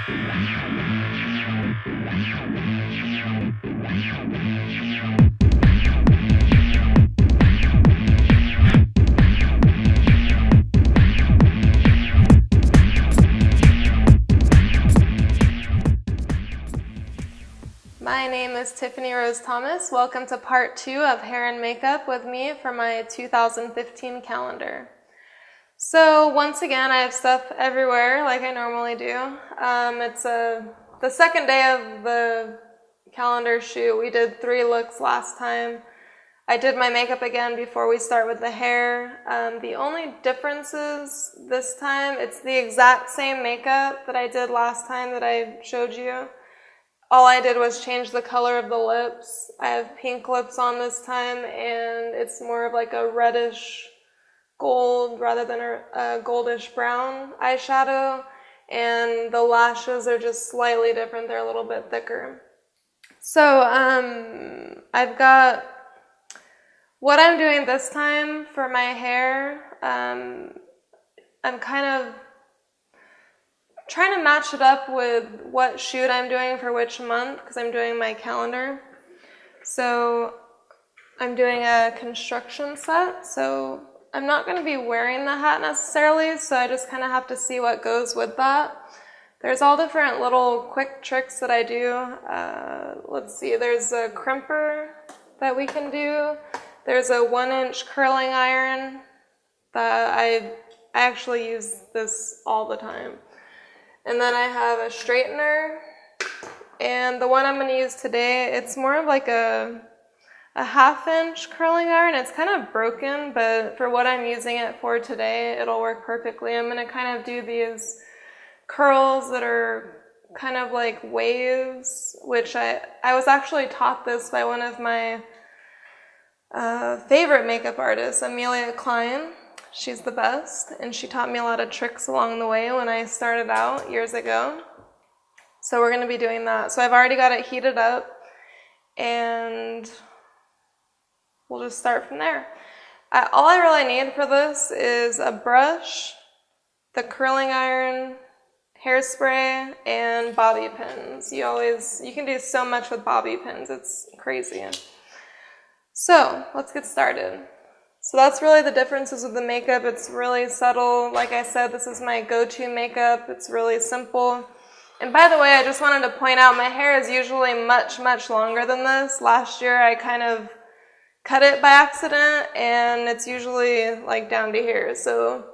My name is Tiffany Rose Thomas. Welcome to part 2 of Hair and Makeup with me for my 2015 calendar. So once again, I have stuff everywhere like I normally do. It's the second day of the calendar shoot. We did 3 looks last time. I did my makeup again before we start with the hair. The only differences this time, it's the exact same makeup that I did last time that I showed you. All I did was change the color of the lips. I have pink lips on this time, and it's more of like a reddish gold rather than a goldish brown eyeshadow. And the lashes are just slightly different. They're a little bit thicker. So I've got what I'm doing this time for my hair. I'm kind of trying to match it up with what shoot I'm doing for which month, because I'm doing my calendar. So I'm doing a construction set, so I'm not going to be wearing the hat necessarily, so I just kind of have to see what goes with that. There's all different little quick tricks that I do. Let's see, there's a crimper that we can do. There's a 1-inch curling iron that I actually use this all the time. And then I have a straightener, and the one I'm going to use today, it's more of like a 1/2-inch curling iron. It's kind of broken, but for what I'm using it for today, it'll work perfectly. I'm going to kind of do these curls that are kind of like waves, which I was actually taught this by one of my favorite makeup artists, Amelia Klein. She's the best, and she taught me a lot of tricks along the way when I started out years ago. So we're going to be doing that. So I've already got it heated up, and we'll just start from there. All I really need for this is a brush, the curling iron, hairspray, and bobby pins. You can do so much with bobby pins. It's crazy. So let's get started. So that's really the differences with the makeup. It's really subtle. Like I said, this is my go-to makeup. It's really simple. And by the way, I just wanted to point out my hair is usually much, much longer than this. Last year I kind of cut it by accident, and it's usually like down to here. So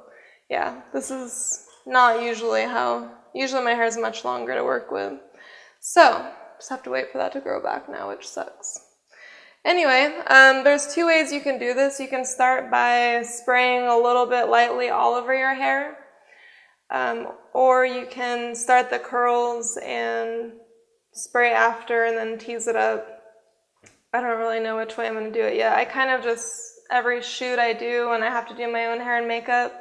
yeah, this is not usually usually my hair is much longer to work with. So just have to wait for that to grow back now, which sucks. Anyway, there's 2 ways you can do this. You can start by spraying a little bit lightly all over your hair, or you can start the curls and spray after and then tease it up. I don't really know which way I'm going to do it yet. I kind of just, every shoot I do when I have to do my own hair and makeup,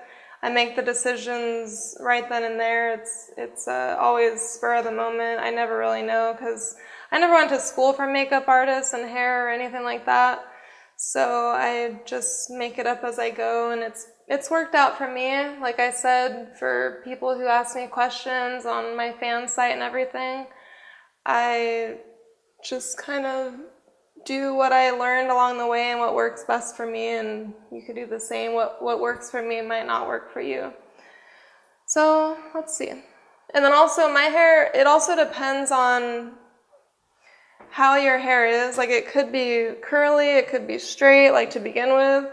I make the decisions right then and there. It's always spur of the moment. I never really know, because I never went to school for makeup artists and hair or anything like that. So I just make it up as I go, and it's worked out for me. Like I said, for people who ask me questions on my fan site and everything, I just kind of do what I learned along the way and what works best for me, and you could do the same. What works for me might not work for you. So let's see. And then also my hair, it also depends on how your hair is. Like, it could be curly, it could be straight, like to begin with.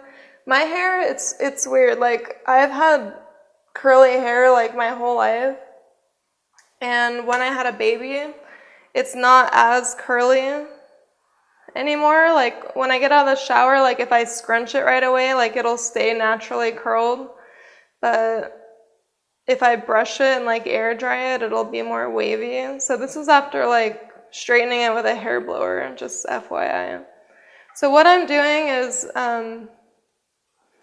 My hair, it's weird. Like, I've had curly hair like my whole life, and when I had a baby, it's not as curly anymore. Like, when I get out of the shower, like if I scrunch it right away, like it'll stay naturally curled, but if I brush it and like air dry it, it'll be more wavy. So this is after like straightening it with a hair blower, just FYI. So what I'm doing is,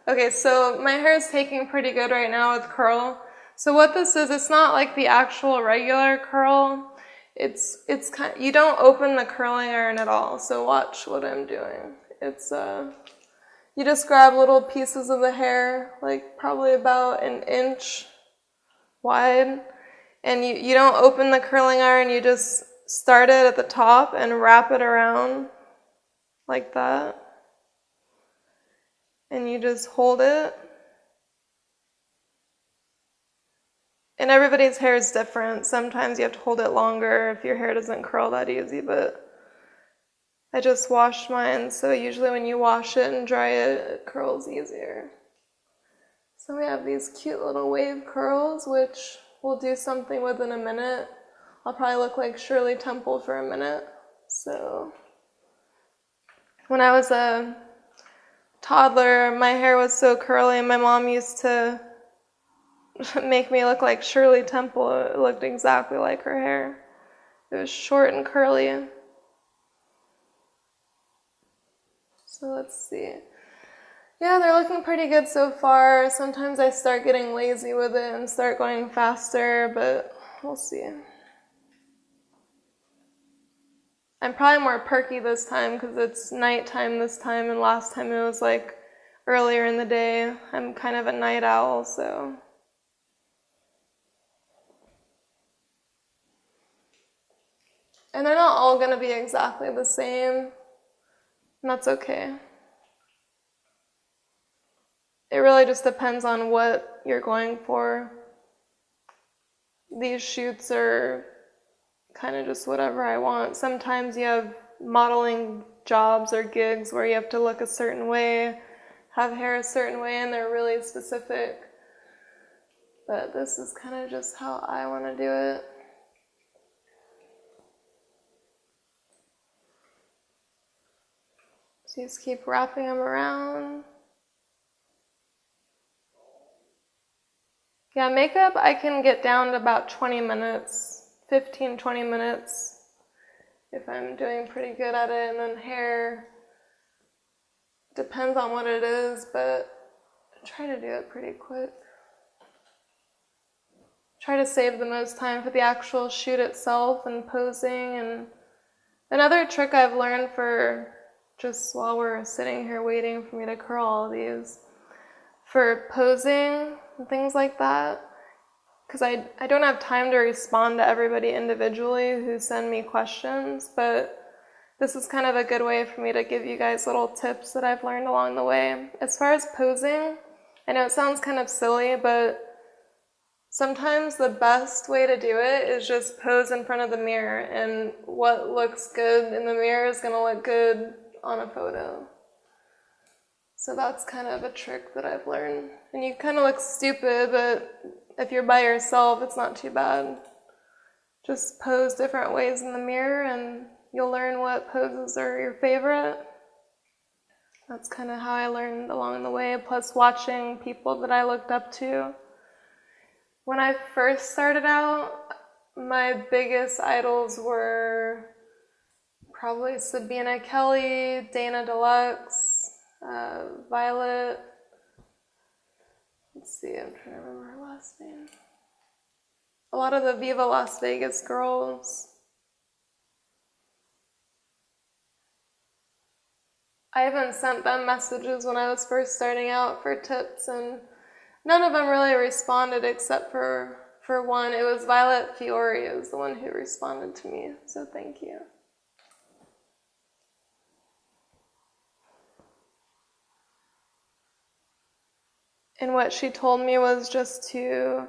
okay, so my hair is taking pretty good right now with curl. So what this is, it's not like the actual regular curl. It's kind of, you don't open the curling iron at all. So watch what I'm doing. It's you just grab little pieces of the hair, like probably about 1 inch wide, And you don't open the curling iron, you just start it at the top and wrap it around like that. And you just hold it. And everybody's hair is different. Sometimes you have to hold it longer if your hair doesn't curl that easy, but I just washed mine, so usually when you wash it and dry it, it curls easier. So we have these cute little wave curls, which we'll do something with in a minute. I'll probably look like Shirley Temple for a minute. So when I was a toddler, my hair was so curly, and my mom used to make me look like Shirley Temple. It looked exactly like her hair. It was short and curly. So let's see. Yeah, they're looking pretty good so far. Sometimes I start getting lazy with it and start going faster, but we'll see. I'm probably more perky this time because it's nighttime this time, and last time it was like earlier in the day. I'm kind of a night owl, so. And they're not all going to be exactly the same, and that's okay. It really just depends on what you're going for. These shoots are kind of just whatever I want. Sometimes you have modeling jobs or gigs where you have to look a certain way, have hair a certain way, and they're really specific. But this is kind of just how I want to do it. So you just keep wrapping them around. Yeah, makeup I can get down to about 20 minutes, 15, 20 minutes if I'm doing pretty good at it. And then hair, depends on what it is, but I try to do it pretty quick. Try to save the most time for the actual shoot itself and posing. And another trick I've learned for just while we're sitting here waiting for me to curl all of these, for posing and things like that, because I don't have time to respond to everybody individually who send me questions, but this is kind of a good way for me to give you guys little tips that I've learned along the way. As far as posing, I know it sounds kind of silly, but sometimes the best way to do it is just pose in front of the mirror, and what looks good in the mirror is going to look good on a photo. So that's kind of a trick that I've learned. And you kind of look stupid, but if you're by yourself, it's not too bad. Just pose different ways in the mirror and you'll learn what poses are your favorite. That's kind of how I learned along the way, plus watching people that I looked up to. When I first started out, my biggest idols were probably Sabina Kelly, Dana Deluxe, Violet. Let's see, I'm trying to remember her last name. A lot of the Viva Las Vegas girls. I even sent them messages when I was first starting out for tips, and none of them really responded except for one. It was Violet Fiore, it was the one who responded to me, so thank you. And what she told me was just to,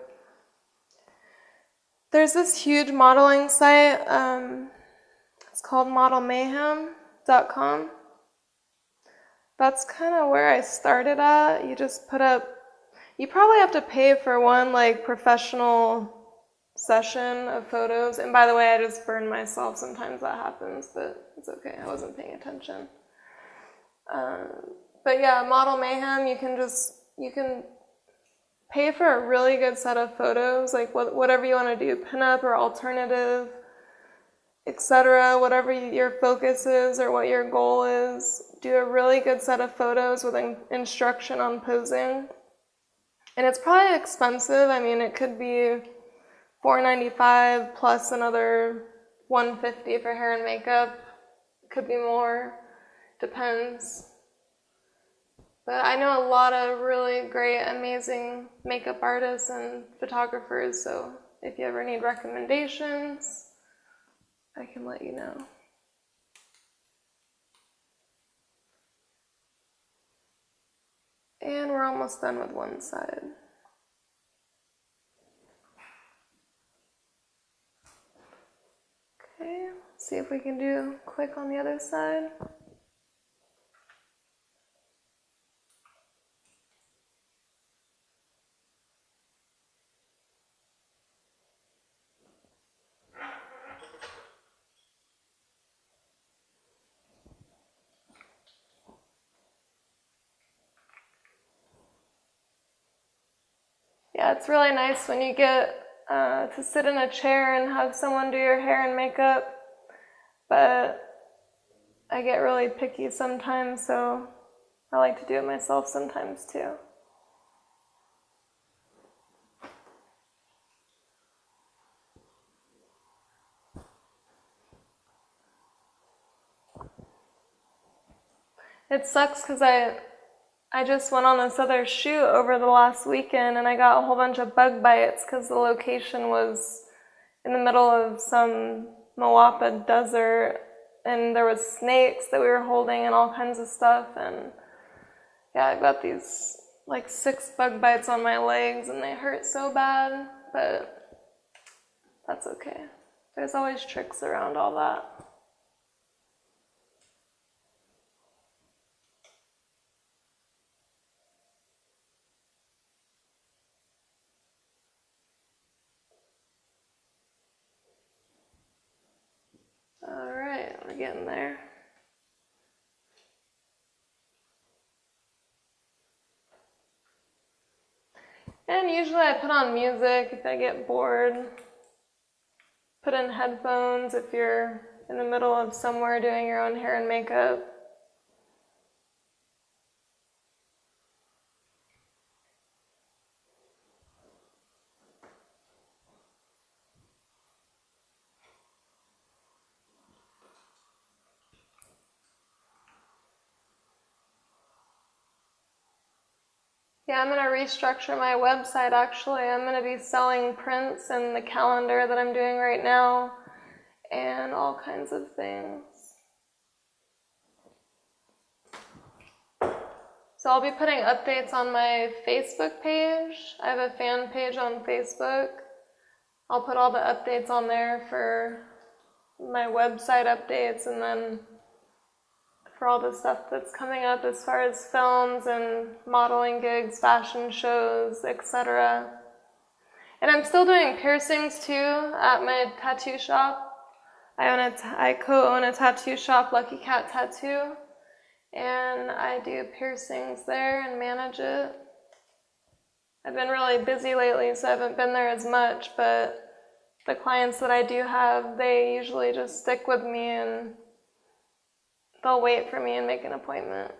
there's this huge modeling site, it's called modelmayhem.com. That's kind of where I started at. You just put up, you probably have to pay for one like professional session of photos. And by the way, I just burn myself. Sometimes that happens, but it's okay. I wasn't paying attention. But yeah, Model Mayhem, you can pay for a really good set of photos, like whatever you want to do, pinup or alternative, etc., whatever your focus is or what your goal is. Do a really good set of photos with instruction on posing. And it's probably expensive. I mean, it could be $4.95 plus another $150 for hair and makeup. It could be more. Depends. But I know a lot of really great, amazing makeup artists and photographers, so if you ever need recommendations, I can let you know. And we're almost done with one side. Okay, see if we can do quick on the other side. Yeah, it's really nice when you get to sit in a chair and have someone do your hair and makeup, but I get really picky sometimes, so I like to do it myself sometimes too. It sucks because I just went on this other shoot over the last weekend and I got a whole bunch of bug bites because the location was in the middle of some Moapa desert and there was snakes that we were holding and all kinds of stuff, and yeah, I got these like 6 bug bites on my legs and they hurt so bad, but that's okay. There's always tricks around all that. All right, we're getting there. And usually I put on music if I get bored. Put in headphones if you're in the middle of somewhere doing your own hair and makeup. Yeah, I'm going to restructure my website actually. I'm going to be selling prints and the calendar that I'm doing right now and all kinds of things. So I'll be putting updates on my Facebook page. I have a fan page on Facebook. I'll put all the updates on there for my website updates and then for all the stuff that's coming up as far as films and modeling gigs, fashion shows, etc. And I'm still doing piercings too at my tattoo shop. I co-own a tattoo shop, Lucky Cat Tattoo, and I do piercings there and manage it. I've been really busy lately, so I haven't been there as much, but the clients that I do have, they usually just stick with me and they'll wait for me and make an appointment.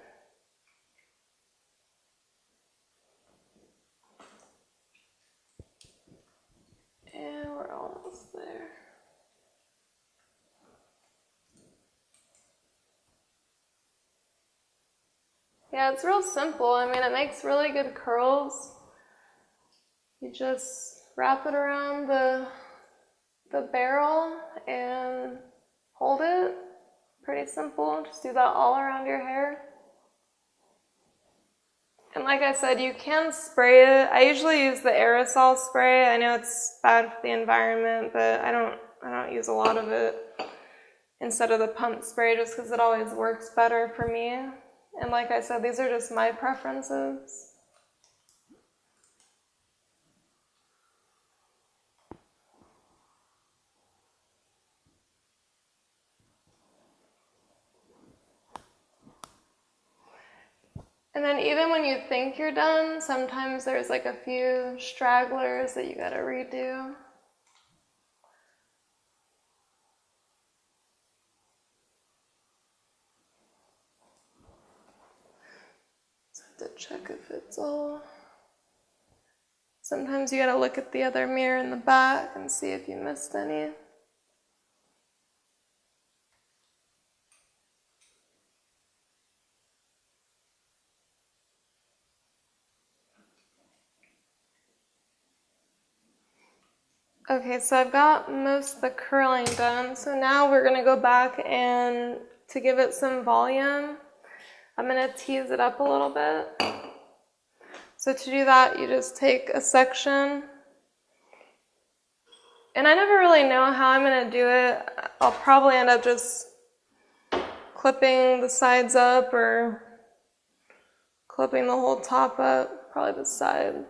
And we're almost there. Yeah, it's real simple. I mean, it makes really good curls. You just wrap it around the barrel and hold it. Pretty simple. Just do that all around your hair. And like I said, you can spray it. I usually use the aerosol spray. I know it's bad for the environment, but I don't use a lot of it instead of the pump spray just because it always works better for me. And like I said, these are just my preferences. And then even when you think you're done, sometimes there's like a few stragglers that you gotta redo. Just have to check if it's all. Sometimes you gotta look at the other mirror in the back and see if you missed any. Okay, so I've got most of the curling done. So now we're gonna go back and to give it some volume, I'm gonna tease it up a little bit. So to do that, you just take a section, and I never really know how I'm gonna do it. I'll probably end up just clipping the sides up or clipping the whole top up, probably the sides.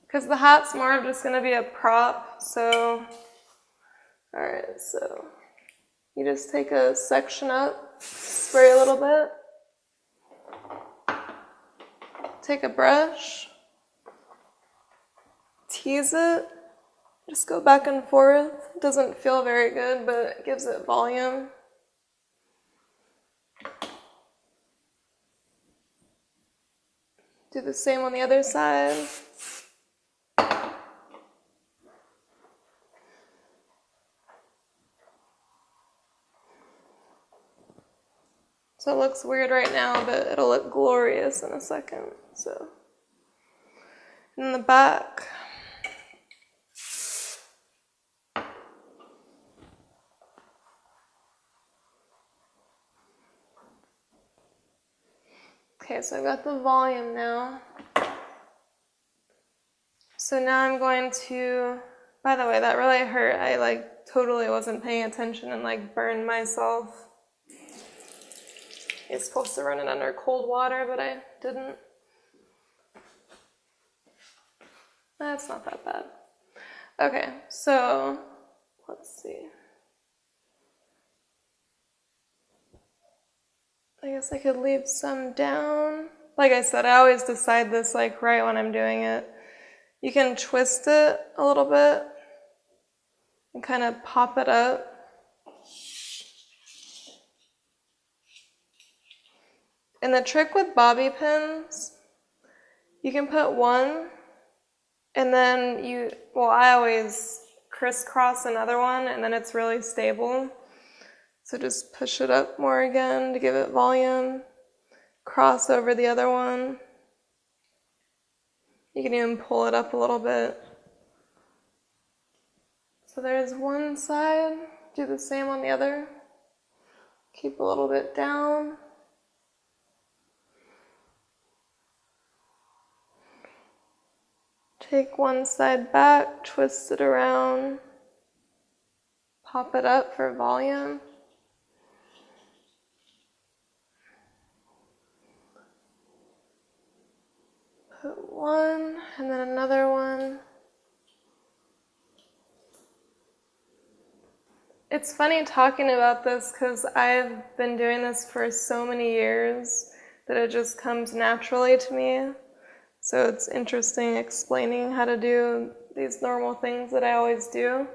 Because the hat's more of just gonna be a prop, so, all right, so you just take a section up, spray a little bit, take a brush, tease it, just go back and forth. It doesn't feel very good, but it gives it volume. Do the same on the other side. So it looks weird right now, but it'll look glorious in a second. So, in the back. Okay, so I've got the volume now. So now I'm going to, by the way, that really hurt. I totally wasn't paying attention and burned myself. You're supposed to run it under cold water, but I didn't. That's not that bad. Okay, so let's see. I guess I could leave some down. Like I said, I always decide this right when I'm doing it. You can twist it a little bit and kind of pop it up. And the trick with bobby pins, you can put one and then I always crisscross another one and then it's really stable. So just push it up more again to give it volume. Cross over the other one. You can even pull it up a little bit. So there's one side. Do the same on the other. Keep a little bit down. Take one side back, twist it around, pop it up for volume. Put one, and then another one. It's funny talking about this because I've been doing this for so many years that it just comes naturally to me. So it's interesting explaining how to do these normal things that I always do.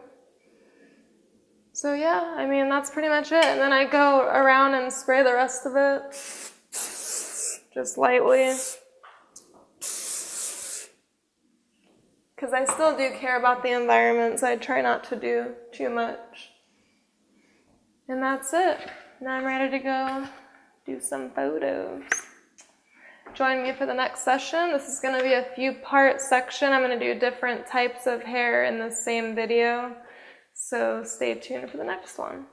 So yeah, I mean, that's pretty much it. And then I go around and spray the rest of it, just lightly. Because I still do care about the environment, so I try not to do too much. And that's it. Now I'm ready to go do some photos. Join me for the next session. This is going to be a few-part section. I'm going to do different types of hair in the same video. So stay tuned for the next one.